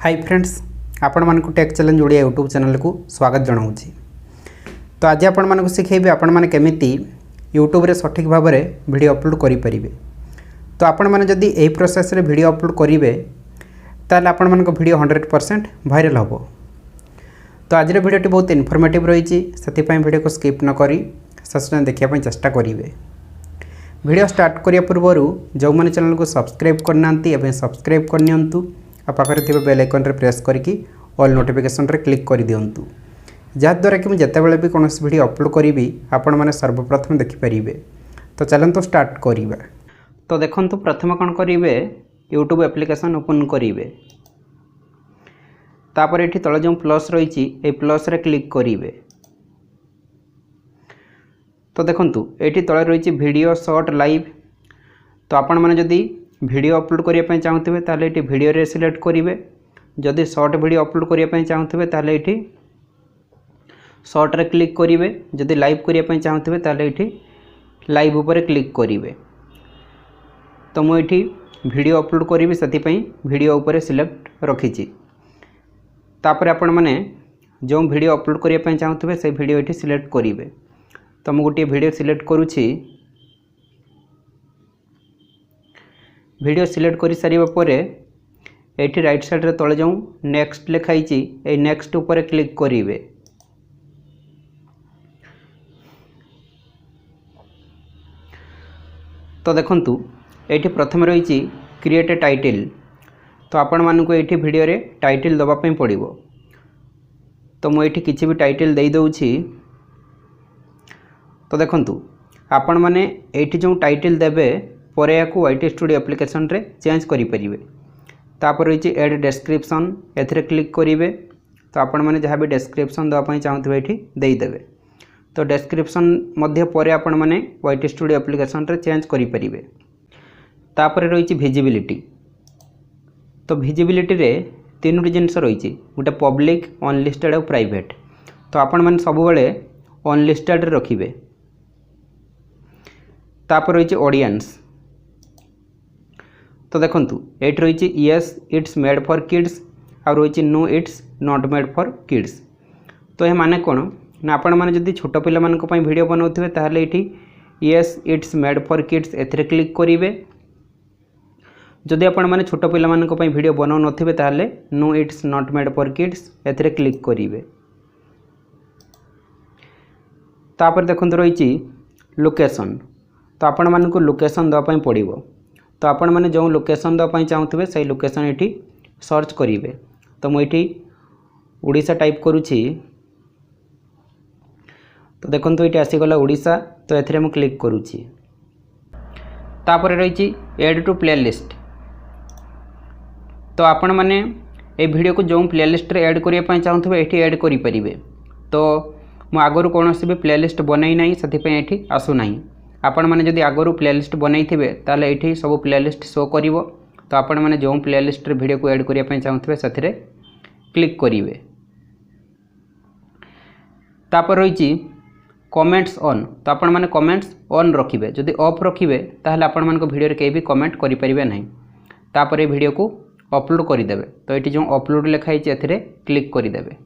हाय friends, आपण Manak tech challenge Odia YouTube channel को स्वागत जनाऊँ। तो आज आपण मानक शिखेबी आपण माने केमिति यूट्यूब रे सठिक भाव में वीडियो अपलोड करें। तो आपण माने जदि एही प्रोसेस रे वीडियो अपलोड करेंगे ताल आपण मानक वीडियो 100% वायरल हम। तो आज वीडियोटी बहुत इनफॉर्मेटिव रही, से वीडियो को स्किप न करी शेष देखा चेष्टा करेंगे। वीडियो स्टार्ट करिया पूर्व जो मैंने चैनल को सब्सक्राइब करना सब्सक्राइब करनियंतु आ पाखरे थिबा बेल आइकन रे प्रेस करके ऑल नोटिफिकेशन रे क्लिक कर दियंतु, जहाँद्वारा कि मुझे भी कौन वीडियो अपलोड करी आपण मैंने सर्वप्रथम देखिपारे। तो चलते स्टार्ट करिबा। तो देखंतु प्रथम कौन करेंगे, यूट्यूब एप्लिकेशन ओपन करेंगे। तापर ये तले जो प्लस रही प्लस रे क्लिक करेंगे। तो देखंतु ये तले रही वीडियो शॉर्ट लाइव। तो आपण मैंने जदि वीडियो अपलोड करने चाहूँगे ताले ये वीडियो रे सिलेक्ट करेंगे। जदि शॉर्ट वीडियो अपलोड करने चाहूँगे ताले ये शॉर्ट रे क्लिक करेंगे। जदि लाइव करने चाहूँगे ताले ये लाइव ऊपर क्लिक करेंगे। तो मुझे वीडियो अपलोड करी से वीडियो ऊपर सिलेक्ट रखी। तापर आपण मैंने जो वीडियो अपलोड करने चाहूँगे से वीडियो ये सिलेक्ट करेंगे। तो मुझे गोटे वीडियो सिलेक्ट करुँची। वीडियो सिलेक्ट कर सारिबा परे एठी राइट साइड रे तले जाऊँ नेक्स्ट लिखाई ए नेक्स्ट ऊपर क्लिक करेंगे। तो देखंतु एठी प्रथम रही क्रिएट ए टाइटल। तो आपण मानकु एठी वीडियो रे टाइटल दबा पई पड़िबो। तो मु एठी किछि भी टाइटल देई दउछि। तो देखंतु आपण माने एठी जो टाइटल देबे परे या YT स्टूडियो एप्लिकेशन रे चेंज करि परिबे। तापर रही एड डिस्क्रिप्शन, एथिरे क्लिक करेंगे। तो आपण मैंने जहाँ भी डिस्क्रिप्शन देवाई चाहूँगे ये देदेवे। तो डिस्क्रिप्शन मध्य परे आपण मैंने YT स्टूडियो एप्लिकेशन रे चेंज करें। तापर रही विजिबिलिटी। तो विजिबिलिटी रे तीन जिनस रही, गोटे पब्लिक, अनलिस्टेड और प्राइवेट। तो आपण मैंने सब बेले अनलिस्टेड रखिए। तापर रही ऑडियंस। तो देखंतु एट रही yes it's made for kids और रही no it's not made for kids. तो यह माने कौन ना, आपण मैंने जदि छोट पिला मानक पई वीडियो बनाउथिबे ताहले एठी yes it's made for kids एथिरे क्लिक करेंगे। जदि आपण मैंने छोट पिला मानक पई वीडियो बनाउ नथिबे ताहले no it's not made for kids एथिरे क्लिक करेंगे। तापर देखंतु रही लोकेशन। तो आपण मानक लोकेशन दवा पई पड़िबो। तो आपण मैंने जो लोकेशन दवाई चाहूँगे से लोकेशन ये सर्च करेंगे। तो मुझे उड़ीसा टाइप करुँची। तो देखो ये आसीगला उड़ीसा। तो ये मुझे क्लिक करुँची। तापर रही एड टू प्लेलिस्ट। तो आपण मैंने ये वीडियो को जो प्लेलिस्ट रे ऐड करने चाहूँगे ये ऐड करें। तो मुझे आगरू कौन भी प्लेलिस्ट बनई ना, से आसुना। आपण मैंने जदि आगरू प्लेलिस्ट बनई थे ताले ये सब प्लेलिस्ट शो करिवो। तो आपण मैंने जो प्लेलिस्ट रे वीडियो को ऐड करने चाहूँगे से क्लिक करेंगे। तापर रही कमेंट्स ऑन। तो आपण मैंने कमेंट्स ऑन रखिए। जदि ऑफ रखिए ताहले आपण मानक वीडियो रे केही भी कमेंट करि परिबे नहीं। तापर ये वीडियो को अपलोड करदेवे। तो ये जो अपलोड लिखाई एथिरे क्लिक करदेवे।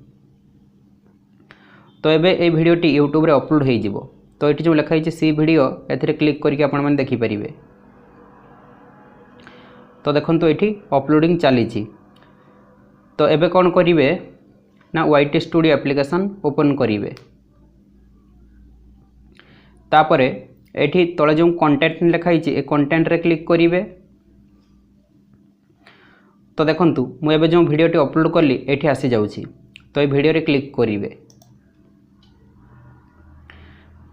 तो एबे ए वीडियोटी यूट्यूब रे अपलोड हो जिवो। तो ये जो लिखाई सी वीडियो एथिरे क्लिक करके आपण माने देखि परिबे। तो देखंतु एठी अपलोडिंग चली। तो एबे कौन करिवे ना YT स्टूडियो एप्लिकेशन ओपन करिवे। तापरे एठी तळे जो कंटेंट लिखाई ए कंटेंट रे क्लिक करिवे। तो देखंतु मु एबे जो वीडियोटी अपलोड कली एठी आसी जाउछि। तो ये वीडियो रे क्लिक करिवे।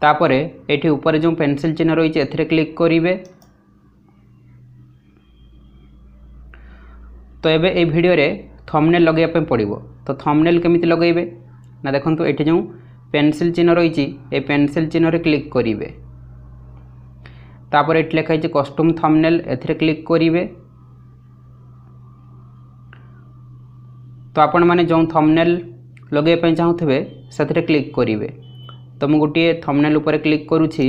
तापरे एठी ऊपर जो पेंसिल चिन्ह रही है क्लिक करेंगे। तो एबे ए वीडियो रे थंबनेल लगेया पे पड़िबो। तो थंबनेल केमिति लगेबे ना, देखंतु एठी जो पेंसिल चिन्ह रही ए पेंसिल चिन्ह रे क्लिक करेंगे। तापर एठी लिखा है कस्टम थंबनेल, एथिरे क्लिक करेंगे। तो आपण माने जो थंबनेल लगेया पे चाहूँगे से क्लिक करेंगे। तो मुझे गोटे थंबनेल ऊपर क्लिक करुँची।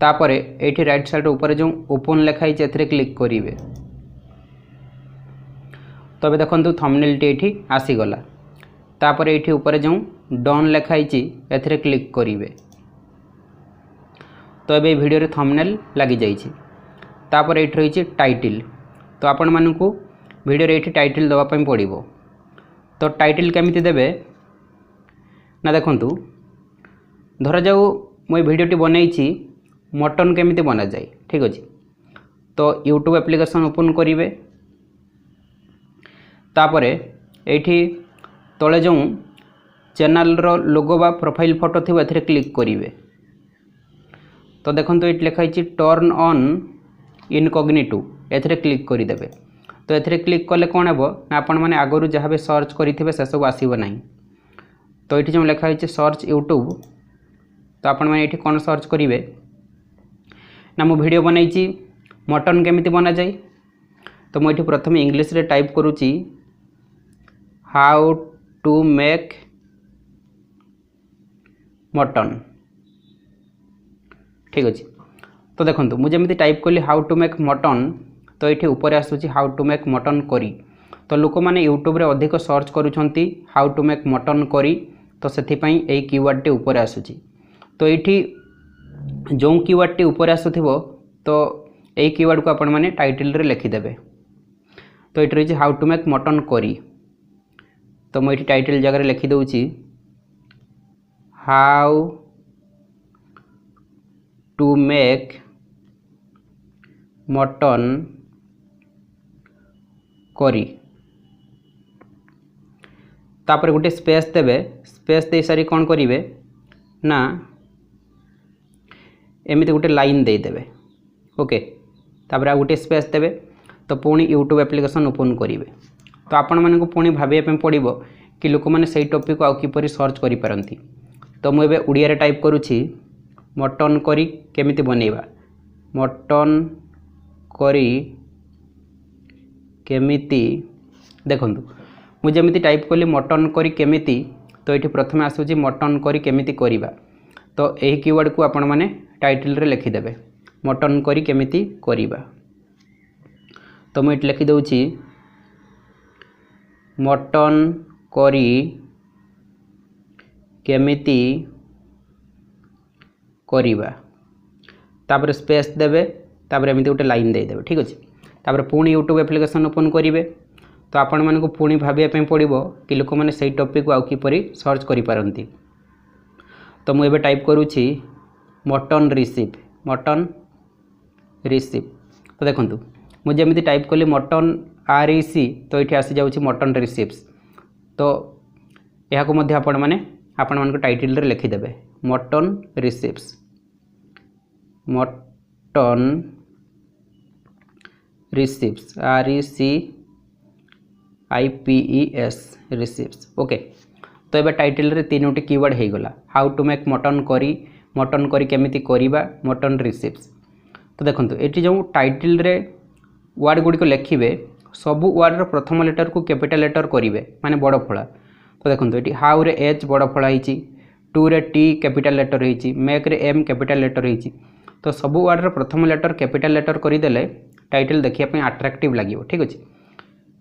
तापरे एठी राइट साइड ऊपर जो ओपन लिखाई एथिरे क्लिक करेंगे। तो ये देखो थंबनेलटी ये आसीगला तापर ये ऊपर जो डन लिखाई एथिरे क्लिक करेंगे तो ये वीडियो थंबनेल लगी जाइए तापर ये रही टाइटल तो आपण मानू वीडियो ये टाइटल देवाई पड़ो तो टाइटल केमिति देबे ना देखु धरा जाऊ मुझे वीडियोटी बनई मटन केमिति बना जाए ठीक अच्छे तो यूट्यूब एप्लिकेशन ओपन करेंगे तापर ये तले जो चैनल रो लोगो बा प्रोफाइल फोटो थी ए क्लिक करेंगे तो देखो ये लिखाई turn on incognito A click करदे तो ये क्लिक कले कौन हे ना आपण मैंने आगुरी जहाँ भी सर्च करेंगे से सब आसब ना तो ये जो लिखाई सर्च यूट्यूब तो आपण मैंने ये कौन सर्च करेंगे ना मु वीडियो बनई मटन केमिति बना जाए तो मुझे प्रथम इंग्लिश रे टाइप करुच्ची हाउ टू मेक मटन ठीक अच्छे तो देखो मुझे टाइप कली हाउ टू मेक मटन तो ये ऊपर आसूँ how to make mutton curry तो लोक मैंने यूट्यूब रे अधिक सर्च करुँच how to make mutton curry तो से यही कीवर्ड टी ऊपर आसूँ तो ये जो कीवर्ड टी ऊपर आसुथिबो तो यही कीवर्ड को आपण मैंने टाइटल रे लिखिदेवे तो ये रही how to make mutton curry तो मुझे टाइटल जगह लिखिदे how to make mutton curry तापर गोटे स्पेस देवे स्पेस दे सारी कौन करेंगे ना एमती गोटे लाइन देदेवे ओके तापर आ गोटे स्पेस देवे तो पुणी यूट्यूब एप्लिकेशन ओपन करेंगे तो आपण मानक पुणी भाविया पड़ो कि लोक मैंने से टॉपिक को आउ किपरि सर्च करि पारंती तो मुझे उड़िया रे टाइप करुच्ची मटन करी केमिति बनैबा मटन करी केमिति देखंतु मुझे जमी टाइप कली मटन करी केमिति तो ये प्रथम आसूँ मटन करी केमिति करिबा तो यही कीवर्ड को आपण मैंने टाइटल रे लिखिदेवे मटन करी केमिति करिबा तो मुझे लिखि दउची मटन करी केमिति करिबा तापर स्पेस देवे तापर एमती गोटे लाइन देदेवे ठीक अच्छे तापर पुणी यूट्यूब एप्लिकेशन ओपन करेंगे तो आपण मानक पुणी भाविया पड़ो कि लोक मैंने से टॉपिक को आउ किपरि सर्च करि पारंती तो मुझे टाइप करुच्ची मटन रिसीव तो देखो मुझे जमी टाइप कली मटन REC तो ये आसी जाऊँगी मटन रिसीव्स तो यह आपण मैंने आपण मान टाइटल रे लिखिदेवे mutton recipes RECIPES recipes okay तो ये टाइटल रे तीनोटी कीवर्ड हो गला हाउ टू मेक मटन करी केमिति करिबा मटन रिसीव्स तो देखो ये जो टाइटल रे वर्ड गुड़िक लिखिए सबू वर्ड रो प्रथम लेटर को कैपिटल लेटर करेंगे माने बड़ फला तो देखो ये हाउ रे H बड़ फला होती टू रे T कैपिटल लेटर होती मेक रे M कैपिटल लेटर होती तो सबू वर्ड रो प्रथम लेटर कैपिटल लेटर करदेले टाइटल देखापी अट्राक्टिव लगे ठीक अच्छे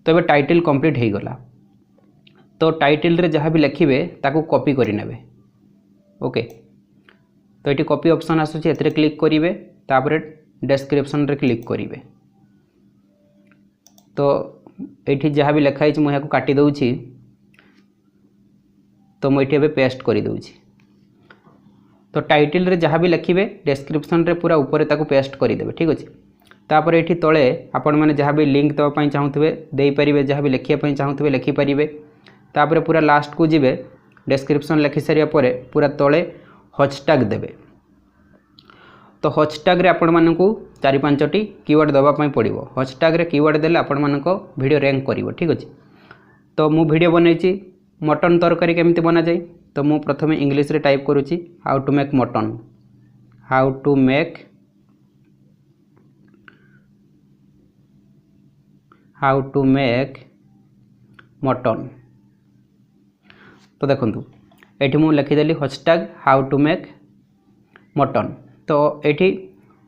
तो ये टाइटल कंप्लीट हो गला तो टाइटल रे जहाँ भी लिखिए ताकू कॉपी करने ओके तो ये कॉपी ऑप्शन आसूँ ए क्लिक करेंगे तापर डिस्क्रिप्शन रे क्लिक करेंगे तो ये जहाँ भी लिखाई मुझे काटी दूची तो मुझे पेस्ट कर दूची तो टाइटल रे जहाँ भी लिखिए डिस्क्रिप्शन रे पूरा ऊपर ताकू पेस्ट करदेवे ठीक अच्छे तापर ये तले आपण मैंने जहाँ भी लिंक देवाई चाहूँगे देपारे जहाँ भी लिखापी चाहूँगे लिखिपारे तापर पूरा लास्ट को जीवे डिस्क्रिप्शन लिखि सारिया परे पूरा तले हैशटैग देवे तो हैशटैग रे आपण मानकू 4-5टी कीवर्ड देवाई पड़ो हैशटैग रे कीवर्ड देले आपण मानक वीडियो रैंक करिवो ठीक अच्छे तो मु वीडियो बनई मटन तरकारी केमिति बना जाए तो मु प्रथम इंग्लिश रे टाइप करुच्ची हाउ टू मेक मटन तो देखो ये मुझे लिखिदेली hashtag how to make mutton तो ये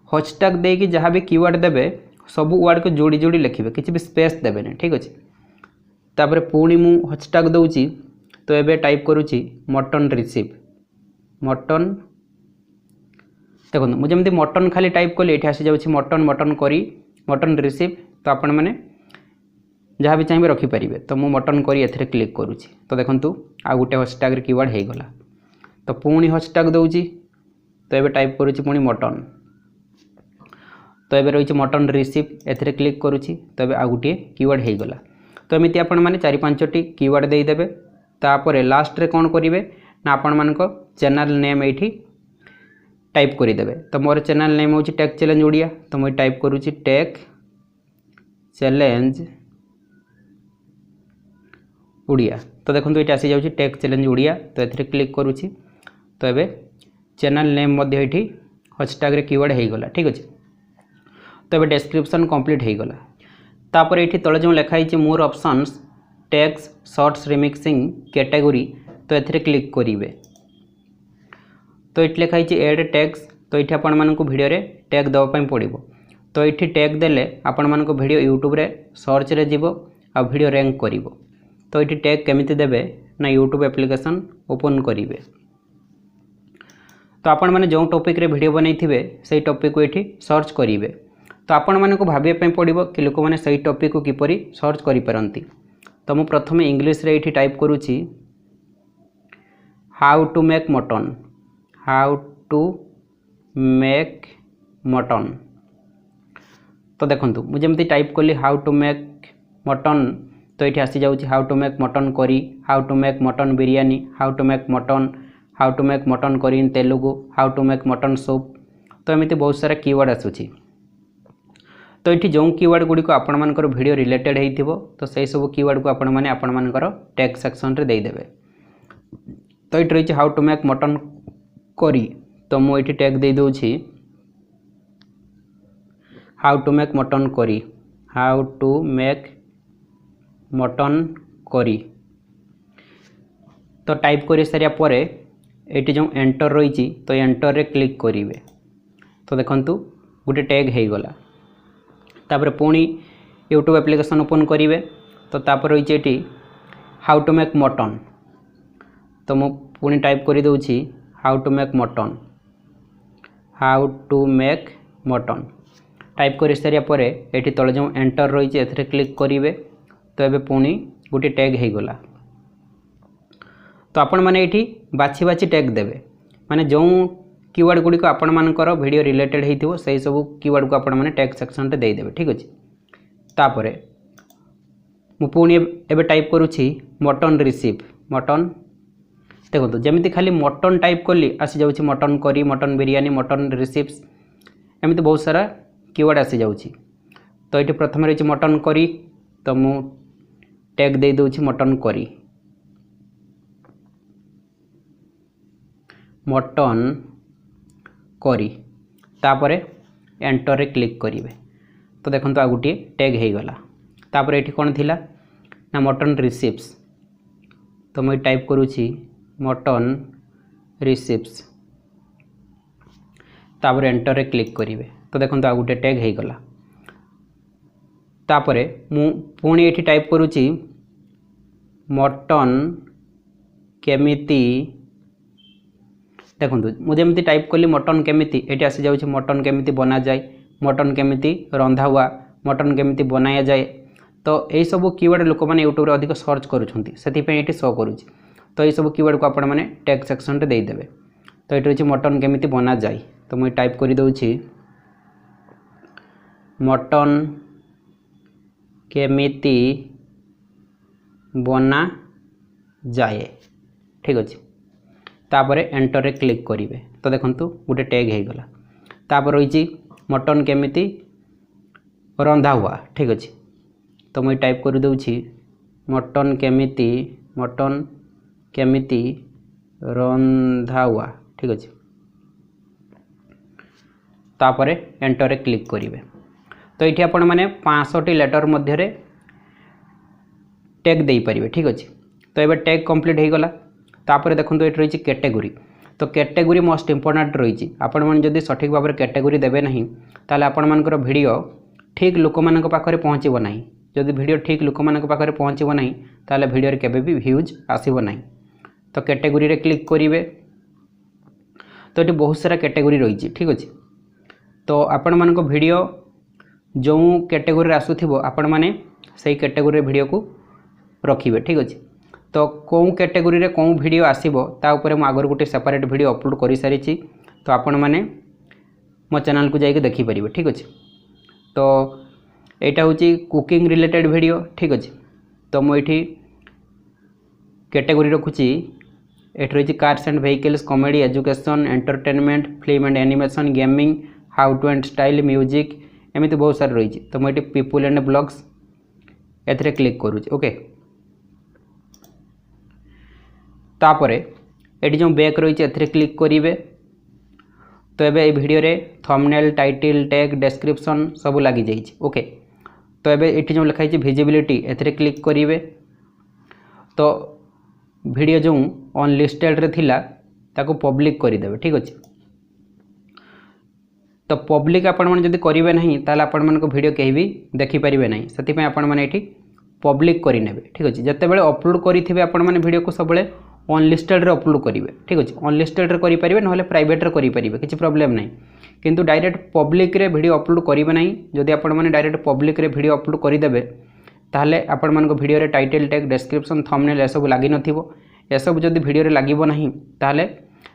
हैशटैग देकी जहाँ भी कीवर्ड देवे सबू वर्ड को जोड़ी जोड़ी लिखिए किसी भी स्पेस देवे ठीक अच्छे तापर पुणी मु हैशटैग दूची तो एबे टाइप करूची मटन रिसीव मटन देखो मुझे मटन खाली टाइप कली ये आसी जाऊँगी mutton mutton curry mutton receive तो आपण मैंने जहाँ भी चाहिए रखिपारे तो मु मटन करी एथिरे क्लिक करूची तो देखंतु आ गोटे हैशटैग कीवर्ड हो गला तो पुणी हैशटैग दूची तो ये टाइप करूची पुणी मटन तो ये रही मटन रिसीव एथिरे क्लिक करूची तो ये आ गोटे कीवर्ड हो गला तो एमती आपण मैंने 4-5टी कीवर्ड देदेवे तापर लास्ट रे कौन करेंगे ना आपण मान चैनल नेम ये टाइप करदेवे तो मोर चैनल नेम हूँ टेक चैलेंज ओडिया तो मुझे टाइप करुँची टेक चैलेंज ओडिया तो देखो ये आसी जाऊँगी टेक चैलेंज ओडिया तो ये क्लिक करुँची तो ये चैनल नेम ये हैशटैग रे कीवर्ड हो गला ठीक अच्छे तो ये डिस्क्रिप्शन कंप्लीट हो गला तापर ये तले जो लिखाई more options tags shorts remixing category तो ये क्लिक करेंगे तो ये लिखाई एड टैग्स तो ये आपण मानक वीडियो रे टैग देवाई पड़ो तो ये टैग देले आपण मानक वीडियो यूट्यूब रे सर्च रे जीवो आ वीडियो रैंक करिवो तो ये टैग केमिति देबे ना यूट्यूब एप्लिकेशन ओपन करेंगे तो आपण माने जो टॉपिक रे वीडियो बनई थिबे सेही टॉपिक को ये सर्च करेंगे तो आपण मानक भाबिया पड़ो कि लोक मैंने सही टॉपिक को किपरि सर्च करि पारंती तो मु प्रथम इंग्लिश रे ये टाइप करूची how to make mutton how to make mutton तो देखंतु मुझे एमती टाइप कली हाउ टू मेक मटन तो ये आसी जाऊँगी how to make mutton curry how to make mutton biryani how to make mutton curry in Telugu how to make mutton soup तो एमती बहुत सारा कीवर्ड आसूची तो ये जो कीवर्ड गुड़ी को आपण मानकर वीडियो रिलेटेड होइथिबो तो सही सब कीवर्ड को आपण माने आपण मानकर टैग सेक्शन रे देदेवे तो ये रही how to make mutton curry तो मुझे टैग दे दूची how to make mutton curry how to make mutton curry तो टाइप कर सारिया परे ये जो एंटर रही तो एंटर रे क्लिक करेंगे तो देखंतु गोटे टैग हो गला तापर पुणी यूट्यूब एप्लिकेशन ओपन करेंगे तो तापर रही ये हाउ टू मेक मटन तो मु पुणी टाइप कर दूची how to make mutton type कर सारिया परे ये तले जो एंटर रही है क्लिक करेंगे तो ये पुणी गोटे टैग हो गला तो आपण मैंने ये बाछी बाछी टैग देवे माने जो कीवर्ड गुड़ी को आपण मानकर वीडियो रिलेटेड होइथिबो सही सब कीवर्ड को आपण माने टैग सेक्शन रे दे देबे ठीक अछि तापरे मु पुणी एबे टाइप करूछि मटन रिसीव मटन देखो जमी खाली मटन टाइप कली आसी जाऊँगी mutton curry mutton biryani mutton receipts एमती बहुत सारा कीवर्ड आसी जाऊँगी तो ये प्रथम रही मटन करी तो मु टैग दे दूची मटन करी तापरे एंटर रे क्लिक करेंगे तो देखो आ गोटे टैग हो गला तापर ये कौन थिला ना मटन रिसीप्स तो मुझे टाइप करूची मटन रिसीप्स तापर एंटर रे क्लिक करेंगे तो देखो आ गोटे टैग हो गला तापरे मु पुणी ये टाइप करूची मटन केमिति देखो मुझे टाइप कली मटन केमिति ये आसी जाऊँगी मटन केमिति बना जाए मटन केमिति रंधा हुआ मटन केमिति बनाया जाए तो यही सब कीवर्ड लोक मैंने यूट्यूब रे अधिक सर्च करुँच से शो करुँच तो ये सब कीवर्ड को आपण मैंने टैग सेक्शन रे देदेवे तो ये रही मटन केमिति बना जाए तो मुझे टाइप कर दूची मटन केमिति बना जाए ठीक अच्छे तापर एंटर रे क्लिक करेंगे तो देखंतु गोटे टैग हो गला तापर रही मटन केमिति रंधा हुआ ठीक अच्छे तो मुझे टाइप कर दूची मटन केमिति रंधा हुआ ठीक अच्छे तापर एंटर रे क्लिक करेंगे तो ये आपण मैंने 500टी लेटर मध्य टैग दे पारे ठीक अच्छे तो ये टैग कंप्लीट हो गला तापर देखो ये रही कैटेगरी तो कैटेगरी मोस्ट इंपोर्टेंट रही आपण मैंने जदि सठिक भाव में कैटेगरी देवे ना ताले आपण मानकर वीडियो ठीक लोक मान पाखे पहुँचब ना जदि वीडियो ठीक लोक मानक पाखरे पहुँचो ना ताले वीडियो केबे भी व्यूज आसीबो नहीं। तो कैटेगरी रे क्लिक करेंगे। तो ये बहुत सारा कैटेगरी रही, ठीक अच्छे। तो आपण मानक वीडियो जो कैटेगरी आसुथिबो आपण माने सही कैटेगरी वीडियो को रखिए, ठीक अच्छे। तो कौन कैटेगरी रे कौन वीडियो आसीबो ता ऊपर मु आगर गोटे सेपरेट वीडियो अपलोड कर सारी। तो आपण माने मो चैनल को जाइए देखि परिबे, ठीक अच्छे। तो यहाँ हूँ कुकिंग रिलेटेड वीडियो, ठीक अच्छे। तो मुझे कैटेगरी रखुची ये रही cars and vehicles, comedy, education, entertainment, film and animation, gaming, how to and style, music, एमती बहुत सारे रही। तो मुझे पीपुल एंड ब्लॉग्स एथरे क्लिक करूँ, ओके। तापरे ये जो बैक रही है क्लिक करेंगे। तो ये वीडियो रे थंबनेल, टाइटल, टैग, डिस्क्रिप्शन सब लगी जाइए, ओके। तो ये जो लिखाई विजिबिलिटी एथरे क्लिक करेंगे। तो वीडियो जो अनलिस्टेड रे थिला ताको पब्लिक करदेवे, ठीक अच्छे। तो पब्लिक आपण मैंने जब करेंगे ना ताला आपण मानक वीडियो कहीं भी देखिपारे ना, से आपण मैंने ये पब्लिक करेंगे, ठीक अच्छे। जिते बड़े अपलोड करेंगे आपण मैंने वीडियो को सब अनलिस्टेड रे अपलोड करेंगे, ठीक अच्छे। अनलिस्टेड रे करेंगे ना प्राइवेट रे करेंगे, किसी प्रॉब्लम नहीं। किंतु डायरेक्ट पब्लिक रे वीडियो अपलोड करेंगे ना। जदि आपण मैंने डायरेक्ट पब्लिक रे वीडियो अपलोड करदेवे ताहले आपण मानक वीडियो रे टाइटल, टैग, डिस्क्रिप्शन, थंबनेल ए सब लगी नथिबो। ए सब जदि वीडियो रे लागिबो नहीं ताहले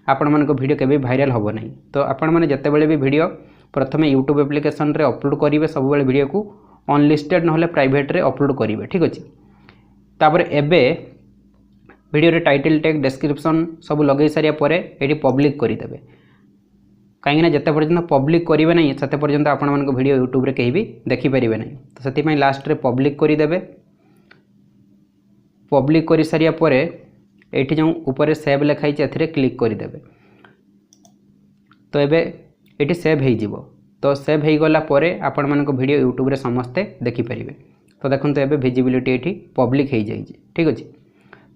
आपण मानक वीडियो केबे वायरल होबो नहीं। तो आपण माने जते बेले भी वीडियो प्रथमे यूट्यूब एप्लिकेशन रे अपलोड करेंगे सब बेले वीडियो को अनलिस्टेड ना प्राइवेट रे अपलोड करेंगे, ठीक अच्छे। तापर एबे वीडियो रे टाइटल, टैग, डिस्क्रिप्शन सब लगे सारिया परे एटी पब्लिक करदेवे। कहीं जिते पर्यटन पब्लिक करेंगे ना से पर्यटन आपण मानक वीडियो यूट्यूब रे कहीं भी देखिपारे ना। तो से लास्ट रे पब्लिक करदेवे। पब्लिक कर सारिया परे एठी जो ऊपर सेव लिखाई एथिरे क्लिक करदेवे। तो ये सेव हो। तो सेव हो गला परे आपण मानक वीडियो यूट्यूब रे समस्ते देखिपारे। तो देखो तो ये विजिबिलिटी ये पब्लिक हो जाए, ठीक अच्छे।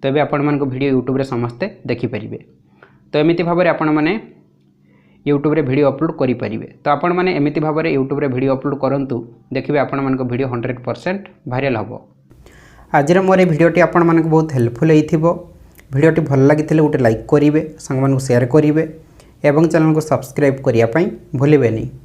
तो ये आपण मानक वीडियो यूट्यूब रे समस्ते देखिपारे। तो एमती भाव में आपण मैंने यूट्यूब रे वीडियो अपलोड करेंगे। तो आपण मैंने एमती भाव में यूट्यूब रे वीडियो अपलोड करंतु, देखिए आपण मानक वीडियो 100% वायरल हम। आज मोर ये वीडियोटी आपण मानक बहुत हेल्पफुल होइथिबो। वीडियोटी भल लगी गोटे लाइक करेंगे, सांग मानक शेयर करेंगे एवं चैनल को सब्सक्राइब करने भूलें नहीं।